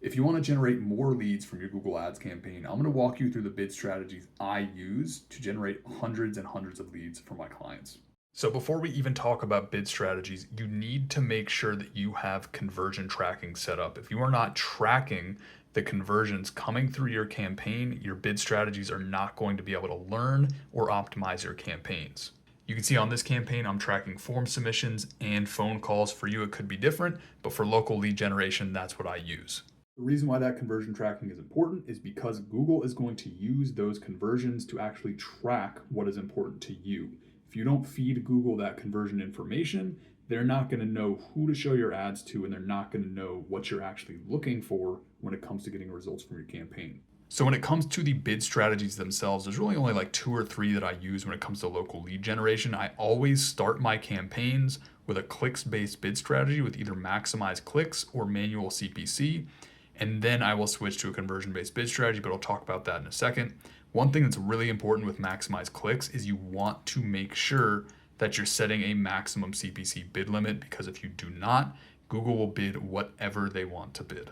If you want to generate more leads from your Google Ads campaign, I'm going to walk you through the bid strategies I use to generate hundreds and hundreds of leads for my clients. So before we even talk about bid strategies, you need to make sure that you have conversion tracking set up. If you are not tracking the conversions coming through your campaign, your bid strategies are not going to be able to learn or optimize your campaigns. You can see on this campaign, I'm tracking form submissions and phone calls. For you, it could be different, but for local lead generation, that's what I use. The reason why that conversion tracking is important is because Google is going to use those conversions to actually track what is important to you. If you don't feed Google that conversion information, they're not going to know who to show your ads to, and they're not going to know what you're actually looking for when it comes to getting results from your campaign. So when it comes to the bid strategies themselves, there's really only like 2 or 3 that I use when it comes to local lead generation. I always start my campaigns with a clicks-based bid strategy with either maximize clicks or manual CPC. And then I will switch to a conversion-based bid strategy, but I'll talk about that in a second. One thing that's really important with maximize clicks is you want to make sure that you're setting a maximum CPC bid limit, because if you do not, Google will bid whatever they want to bid.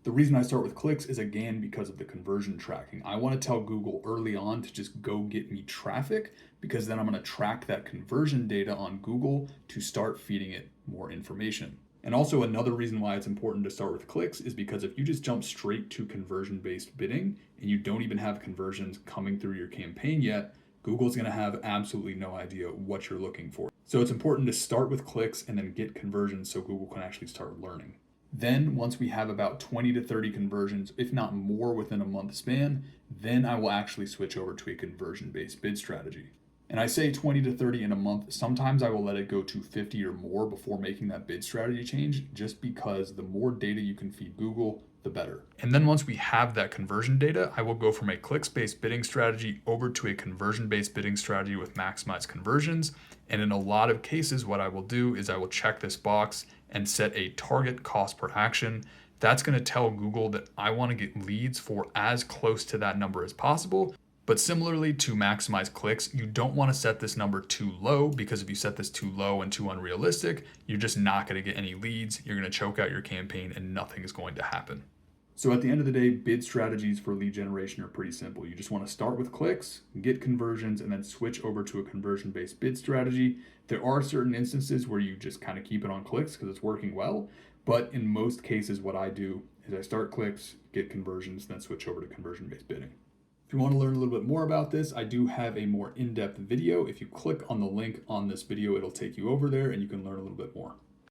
The reason I start with clicks is again because of the conversion tracking. I want to tell Google early on to just go get me traffic, because then I'm going to track that conversion data on Google to start feeding it more information. And also another reason why it's important to start with clicks is because if you just jump straight to conversion-based bidding and you don't even have conversions coming through your campaign yet, Google's going to have absolutely no idea what you're looking for. So it's important to start with clicks and then get conversions so Google can actually start learning. Then once we have about 20 to 30 conversions, if not more within a month span, then I will actually switch over to a conversion-based bid strategy. And I say 20 to 30 in a month. Sometimes I will let it go to 50 or more before making that bid strategy change, just because the more data you can feed Google, the better. And then once we have that conversion data, I will go from a clicks-based bidding strategy over to a conversion-based bidding strategy with maximized conversions. And in a lot of cases, what I will do is I will check this box and set a target cost per action. That's going to tell Google that I want to get leads for as close to that number as possible. But similarly to maximize clicks, you don't want to set this number too low, because if you set this too low and too unrealistic, you're just not going to get any leads. You're going to choke out your campaign and nothing is going to happen. So at the end of the day, bid strategies for lead generation are pretty simple. You just want to start with clicks, get conversions, and then switch over to a conversion-based bid strategy. There are certain instances where you just kind of keep it on clicks because it's working well. But in most cases, what I do is I start clicks, get conversions, then switch over to conversion-based bidding. If you want to learn a little bit more about this, I do have a more in-depth video. If you click on the link on this video, it'll take you over there and you can learn a little bit more.